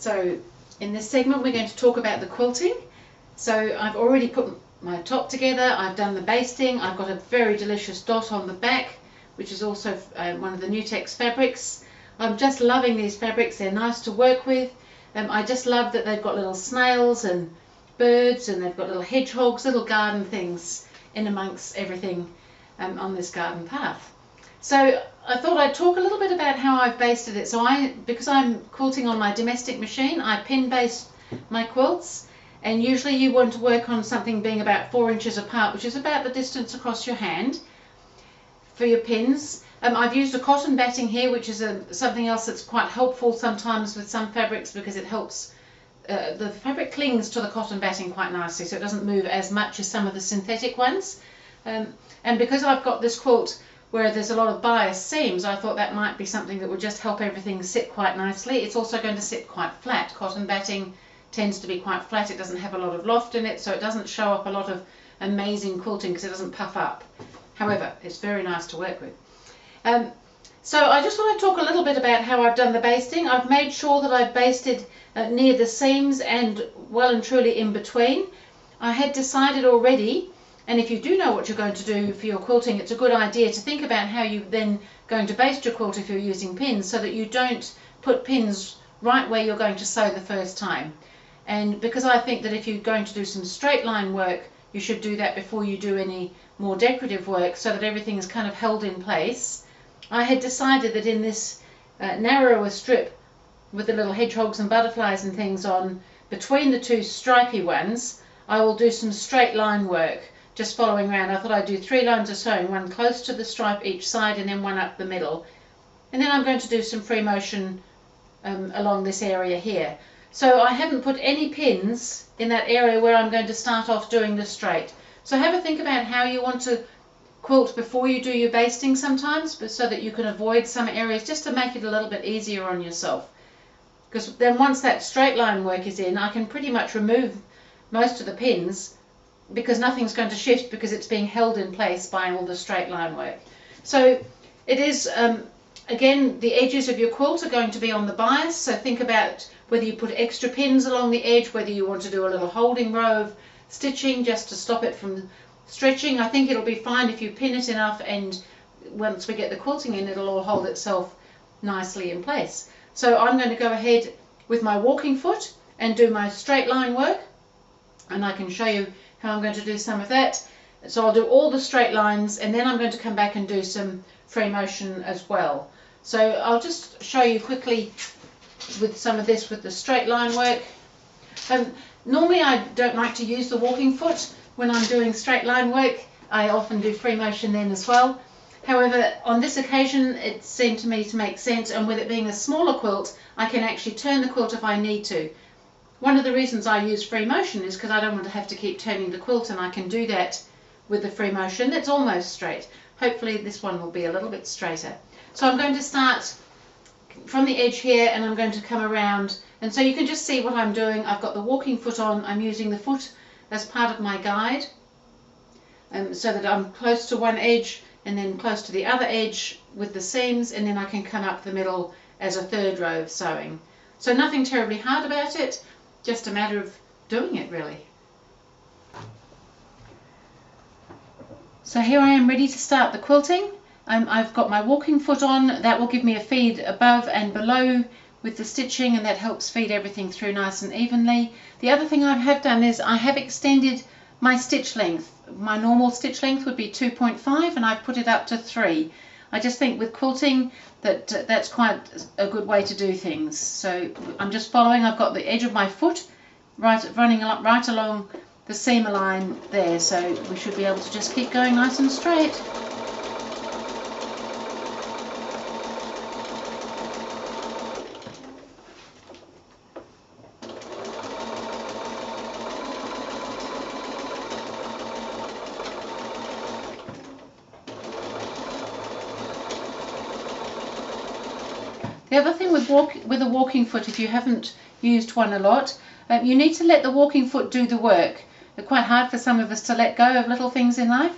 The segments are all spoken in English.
So in this segment we're going to talk about the quilting. So I've already put my top together, I've done the basting, I've got a very delicious dot on the back, which is also one of the Nutex fabrics. I'm just loving these fabrics, they're nice to work with. I just love that they've got little snails and birds, and they've got little hedgehogs, little garden things in amongst everything on this garden path. So I thought I'd talk a little bit about how I've basted it. So because I'm quilting on my domestic machine, I pin baste my quilts, and usually you want to work on something being about 4 inches apart, which is about the distance across your hand for your pins. I've used a cotton batting here, which is something else that's quite helpful sometimes with some fabrics, because it helps, the fabric clings to the cotton batting quite nicely, so it doesn't move as much as some of the synthetic ones. And because I've got this quilt where there's a lot of bias seams, I thought that might be something that would just help everything sit quite nicely. It's also going to sit quite flat. Cotton batting tends to be quite flat. It doesn't have a lot of loft in it, so it doesn't show up a lot of amazing quilting because it doesn't puff up. However, it's very nice to work with. So I just want to talk a little bit about how I've done the basting. I've made sure that I've basted near the seams and well and truly in between. I had decided already, and if you do know what you're going to do for your quilting, it's a good idea to think about how you're then going to baste your quilt if you're using pins, so that you don't put pins right where you're going to sew the first time. And because I think that if you're going to do some straight line work, you should do that before you do any more decorative work, so that everything is kind of held in place. I had decided that in this narrower strip with the little hedgehogs and butterflies and things on, between the two stripy ones, I will do some straight line work, just following around. I thought I'd do 3 lines of sewing, one close to the stripe each side and then one up the middle. And then I'm going to do some free motion along this area here. So I haven't put any pins in that area where I'm going to start off doing the straight. So have a think about how you want to quilt before you do your basting sometimes, but so that you can avoid some areas, just to make it a little bit easier on yourself. Because then once that straight line work is in, I can pretty much remove most of the pins, because nothing's going to shift because it's being held in place by all the straight line work. So it is, again, the edges of your quilt are going to be on the bias, so think about whether you put extra pins along the edge, whether you want to do a little holding row of stitching just to stop it from stretching. I think it'll be fine if you pin it enough, and once we get the quilting in, it'll all hold itself nicely in place. So I'm going to go ahead with my walking foot and do my straight line work, and I can show you how I'm going to do some of that. So I'll do all the straight lines, and then I'm going to come back and do some free motion as well. So I'll just show you quickly with some of this with the straight line work. Normally I don't like to use the walking foot when I'm doing straight line work. I often do free motion then as well. However, on this occasion it seemed to me to make sense, and with it being a smaller quilt, I can actually turn the quilt if I need to. One of the reasons I use free motion is because I don't want to have to keep turning the quilt, and I can do that with the free motion. That's almost straight. Hopefully this one will be a little bit straighter. So I'm going to start from the edge here, and I'm going to come around, and so you can just see what I'm doing. I've got the walking foot on. I'm using the foot as part of my guide, so that I'm close to one edge and then close to the other edge with the seams, and then I can come up the middle as a third row of sewing. So nothing terribly hard about it, just a matter of doing it really. So here I am ready to start the quilting. I've got my walking foot on. That will give me a feed above and below with the stitching, and that helps feed everything through nice and evenly. The other thing I have done is I have extended my stitch length. My normal stitch length would be 2.5, and I've put it up to 3. I just think with quilting that's quite a good way to do things. So I'm just following. I've got the edge of my foot running right along the seam line there, so we should be able to just keep going nice and straight. The other thing with a walking foot, if you haven't used one a lot, you need to let the walking foot do the work. It's quite hard for some of us to let go of little things in life.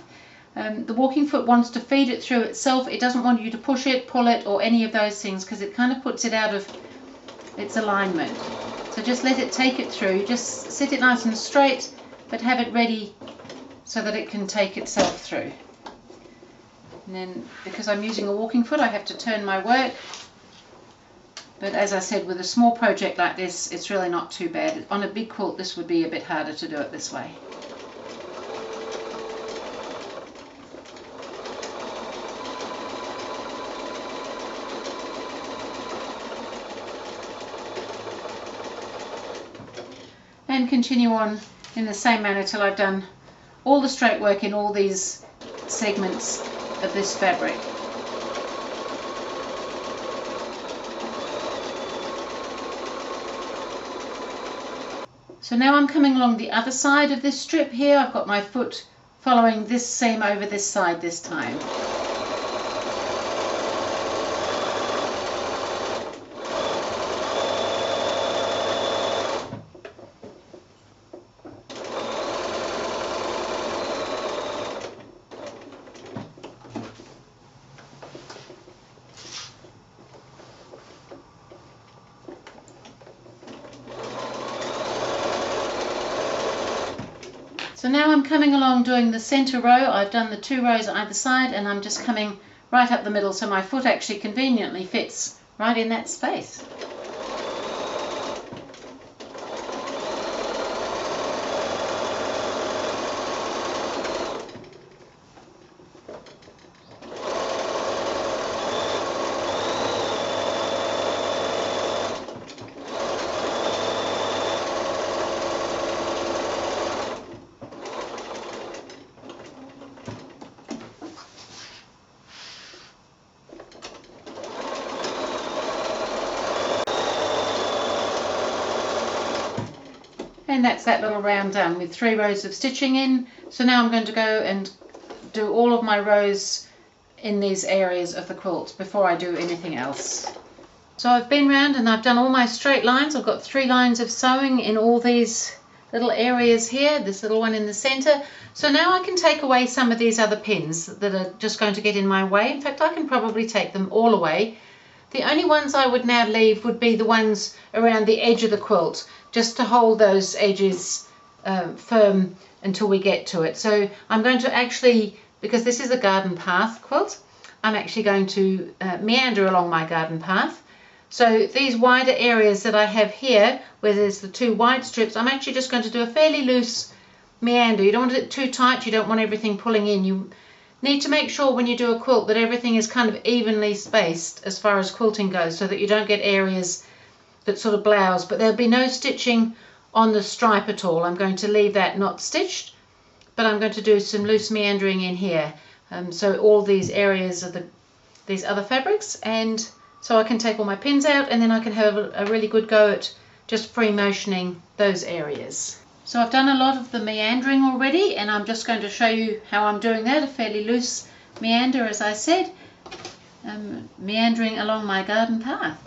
The walking foot wants to feed it through itself. It doesn't want you to push it, pull it, or any of those things, because it kind of puts it out of its alignment. So just let it take it through, just sit it nice and straight, but have it ready so that it can take itself through. And then, because I'm using a walking foot, I have to turn my work. But as I said, with a small project like this, it's really not too bad. On a big quilt, this would be a bit harder to do it this way. And continue on in the same manner till I've done all the straight work in all these segments of this fabric. So now I'm coming along the other side of this strip here. I've got my foot following this seam over this side this time. So now I'm coming along doing the center row. I've done the 2 rows either side, and I'm just coming right up the middle, so my foot actually conveniently fits right in that space. And that's that little round done with 3 rows of stitching in. So now I'm going to go and do all of my rows in these areas of the quilt before I do anything else. So I've been round and I've done all my straight lines. I've got 3 lines of sewing in all these little areas here, this little one in the center. So now I can take away some of these other pins that are just going to get in my way. In fact, I can probably take them all away. The only ones I would now leave would be the ones around the edge of the quilt, just to hold those edges firm until we get to it. So I'm going to actually, because this is a garden path quilt, I'm actually going to meander along my garden path. So these wider areas that I have here, where there's the 2 wide strips, I'm actually just going to do a fairly loose meander. You don't want it too tight, you don't want everything pulling in. You need to make sure when you do a quilt that everything is kind of evenly spaced as far as quilting goes, so that you don't get areas that sort of blouse, but there'll be no stitching on the stripe at all. I'm going to leave that not stitched, but I'm going to do some loose meandering in here. So all these areas of these other fabrics, and so I can take all my pins out, and then I can have a really good go at just free motioning those areas. So I've done a lot of the meandering already, and I'm just going to show you how I'm doing that, a fairly loose meander, as I said, meandering along my garden path.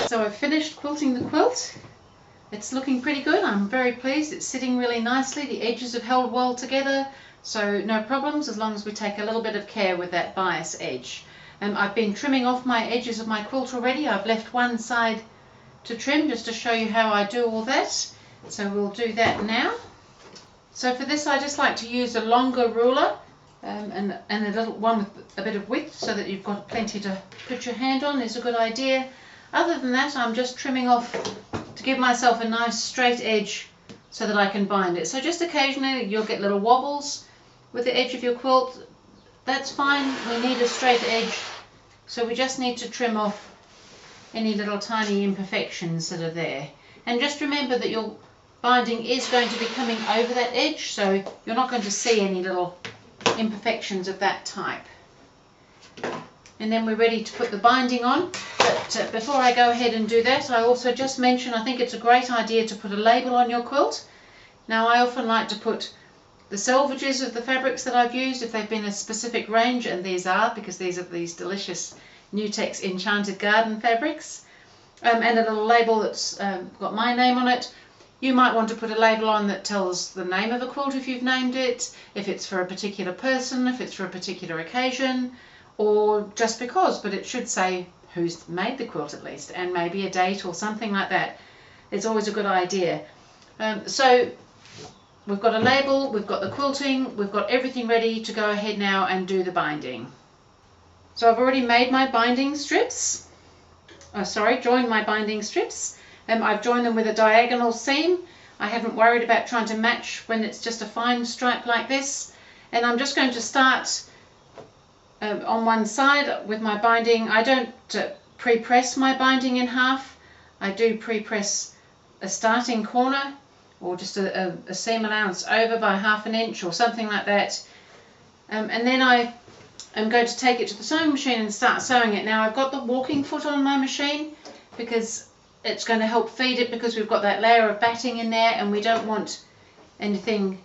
So I've finished quilting the quilt. It's looking pretty good. I'm very pleased. It's sitting really nicely. The edges have held well together, so no problems as long as we take a little bit of care with that bias edge. I've been trimming off my edges of my quilt already. I've left one side to trim just to show you how I do all that. So we'll do that now. So for this I just like to use a longer ruler and a little one with a bit of width so that you've got plenty to put your hand on is a good idea. Other than that, I'm just trimming off to give myself a nice straight edge so that I can bind it. So just occasionally you'll get little wobbles with the edge of your quilt. That's fine. We need a straight edge, so we just need to trim off any little tiny imperfections that are there. And just remember that your binding is going to be coming over that edge, so you're not going to see any little imperfections of that type. and then we're ready to put the binding on. But before I go ahead and do that, I also just mention I think it's a great idea to put a label on your quilt. Now I often like to put the selvages of the fabrics that I've used if they've been a specific range, and these are, because these are these delicious Nutex Enchanted Garden fabrics, and a little label that's got my name on it. You might want to put a label on that tells the name of a quilt if you've named it, if it's for a particular person, if it's for a particular occasion, or just because, but it should say who's made the quilt at least, and maybe a date or something like that. It's always a good idea. So we've got a label, we've got the quilting, we've got everything ready to go ahead now and do the binding. So I've already made my binding strips. Joined my binding strips. I've joined them with a diagonal seam. I haven't worried about trying to match when it's just a fine stripe like this. And I'm just going to start on one side with my binding. I don't pre-press my binding in half. I do pre-press a starting corner, or just a seam allowance over by 1/2 inch or something like that. And then I am going to take it to the sewing machine and start sewing it. Now I've got the walking foot on my machine because it's going to help feed it, because we've got that layer of batting in there and we don't want anything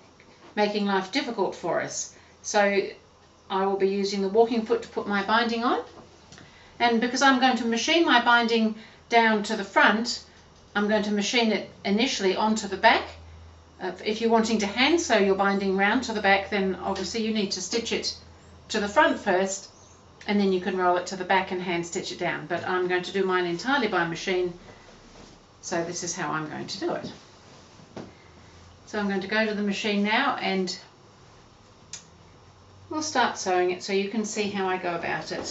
making life difficult for us. So I will be using the walking foot to put my binding on. And because I'm going to machine my binding down to the front, I'm going to machine it initially onto the back. If you're wanting to hand sew your binding round to the back, then obviously you need to stitch it to the front first, and then you can roll it to the back and hand stitch it down. But I'm going to do mine entirely by machine, so this is how I'm going to do it. So I'm going to go to the machine now and we'll start sewing it so you can see how I go about it.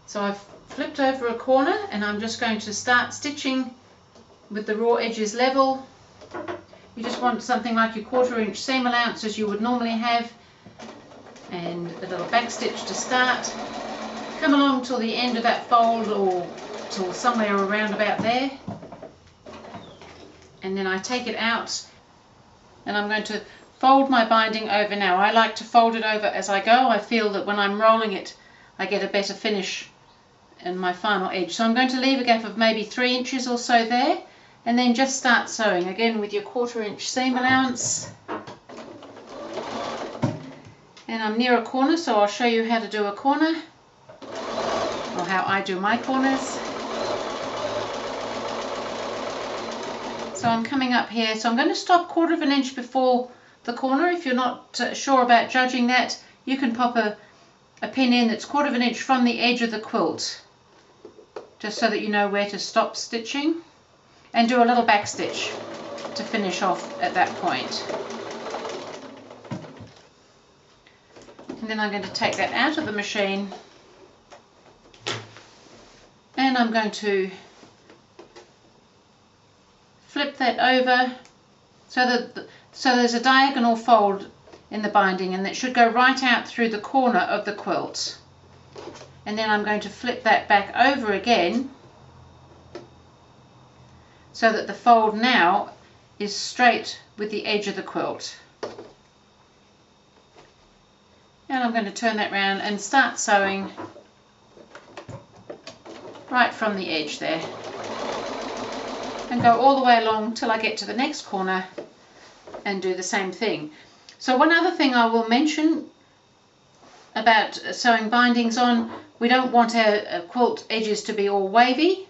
So I've flipped over a corner and I'm just going to start stitching with the raw edges level. You just want something like your 1/4 inch seam allowance as you would normally have, and a little back stitch to start. Come along till the end of that fold, or till somewhere around about there, and then I take it out and I'm going to fold my binding over now. I like to fold it over as I go. I feel that when I'm rolling it I get a better finish in my final edge. So I'm going to leave a gap of maybe 3 inches or so there, and then just start sewing again with your 1/4 inch seam allowance. And I'm near a corner, so I'll show you how to do a corner, or how I do my corners. So I'm coming up here, so I'm going to stop 1/4 inch before the corner. If you're not sure about judging that, you can pop a pin in that's 1/4 inch from the edge of the quilt, just so that you know where to stop stitching, and do a little back stitch to finish off at that point. And then I'm going to take that out of the machine, and I'm going to flip that over so there's a diagonal fold in the binding, and that should go right out through the corner of the quilt. And then I'm going to flip that back over again so that the fold now is straight with the edge of the quilt. And I'm going to turn that round and start sewing right from the edge there, and go all the way along till I get to the next corner and do the same thing. So one other thing I will mention about sewing bindings on, we don't want our quilt edges to be all wavy.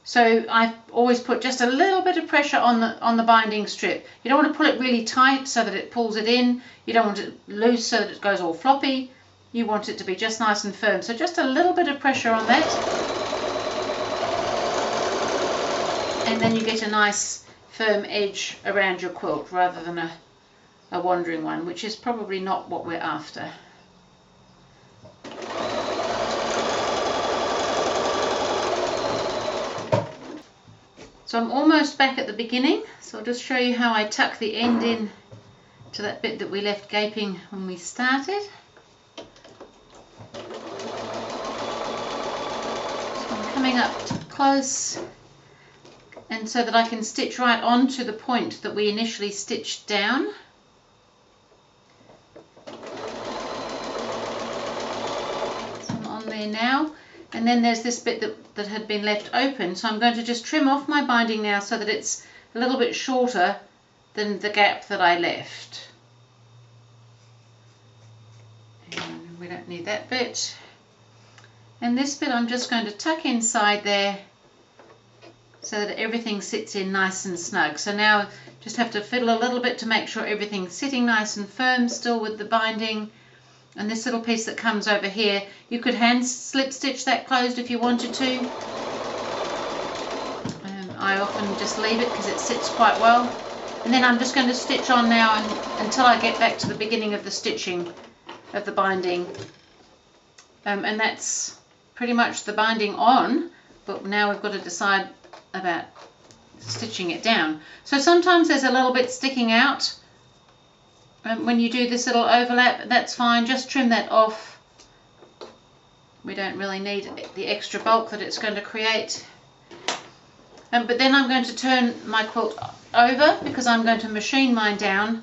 So I always put just a little bit of pressure on the binding strip. You don't want to pull it really tight so that it pulls it in. You don't want it loose so that it goes all floppy. You want it to be just nice and firm. So just a little bit of pressure on that, and then you get a nice firm edge around your quilt rather than a wandering one, which is probably not what we're after. So I'm almost back at the beginning, so I'll just show you how I tuck the end in to that bit that we left gaping when we started. So I'm coming up close, and so that I can stitch right on to the point that we initially stitched down. there now. And then there's this bit that had been left open, so I'm going to just trim off my binding now so that it's a little bit shorter than the gap that I left. And we don't need that bit. And this bit I'm just going to tuck inside there so that everything sits in nice and snug. So now just have to fiddle a little bit to make sure everything's sitting nice and firm still with the binding. And this little piece that comes over here, you could hand slip stitch that closed if you wanted to. I often just leave it because it sits quite well. And then I'm just going to stitch on now until I get back to the beginning of the stitching of the binding. And that's pretty much the binding on, but now we've got to decide about stitching it down. So sometimes there's a little bit sticking out. When you do this little overlap, that's fine, just trim that off. We don't really need the extra bulk that it's going to create. But then I'm going to turn my quilt over because I'm going to machine mine down.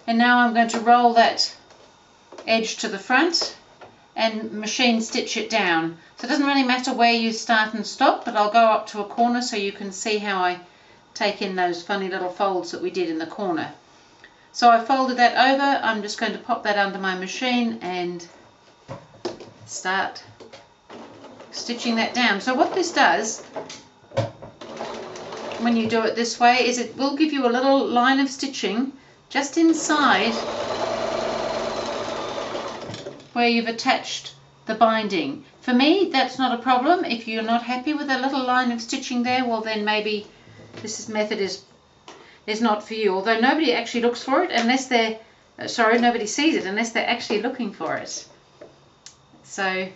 And now I'm going to roll that edge to the front and machine stitch it down. So it doesn't really matter where you start and stop, but I'll go up to a corner so you can see how I take in those funny little folds that we did in the corner. So I folded that over. I'm just going to pop that under my machine and start stitching that down. So what this does when you do it this way is it will give you a little line of stitching just inside where you've attached the binding. For me, that's not a problem. If you're not happy with a little line of stitching there, well then maybe this method is not for you, although nobody actually looks for it unless they're nobody sees it unless they're actually looking for it. So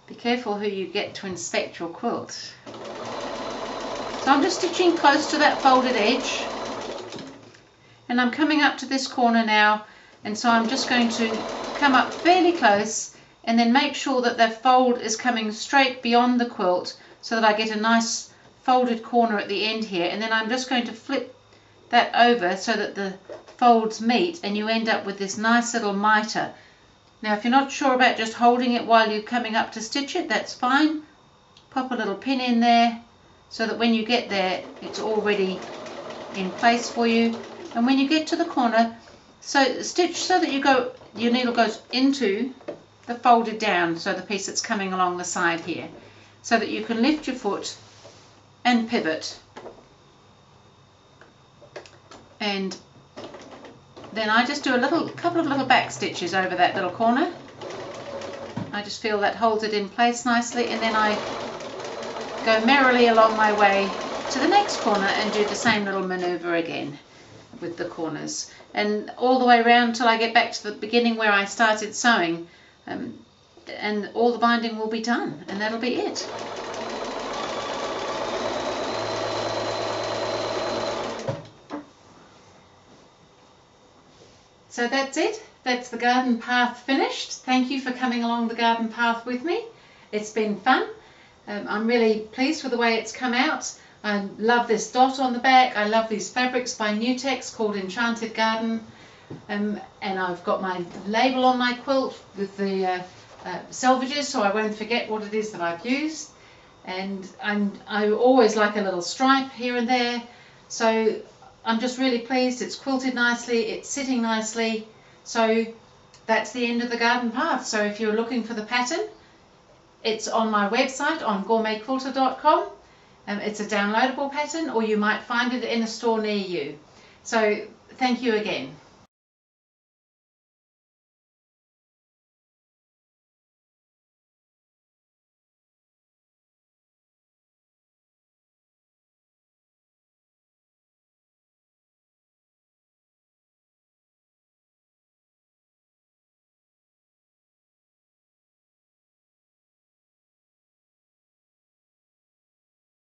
be careful who you get to inspect your quilt. So I'm just stitching close to that folded edge, and I'm coming up to this corner now, and so I'm just going to come up fairly close and then make sure that the fold is coming straight beyond the quilt so that I get a nice folded corner at the end here, and then I'm just going to flip that over so that the folds meet and you end up with this nice little mitre. Now if you're not sure about just holding it while you're coming up to stitch it, that's fine. Pop a little pin in there so that when you get there it's already in place for you. And when you get to the corner, so stitch so that your needle goes into the folded down, so the piece that's coming along the side here, so that you can lift your foot and pivot. And then I just do a couple of little back stitches over that little corner. I just feel that holds it in place nicely, and then I go merrily along my way to the next corner and do the same little maneuver again with the corners, and all the way around till I get back to the beginning where I started sewing, and all the binding will be done, and that'll be it. So that's it. That's the garden path finished. Thank you for coming along the garden path with me. It's been fun. I'm really pleased with the way it's come out. I love this dot on the back. I love these fabrics by Nutex called Enchanted Garden. And I've got my label on my quilt with the selvages, so I won't forget what it is that I've used. And I always like a little stripe here and there. So I'm just really pleased. It's quilted nicely, it's sitting nicely. So that's the end of the garden path. So if you're looking for the pattern, it's on my website on GourmetQuilter.com. It's a downloadable pattern, or you might find it in a store near you. So thank you again.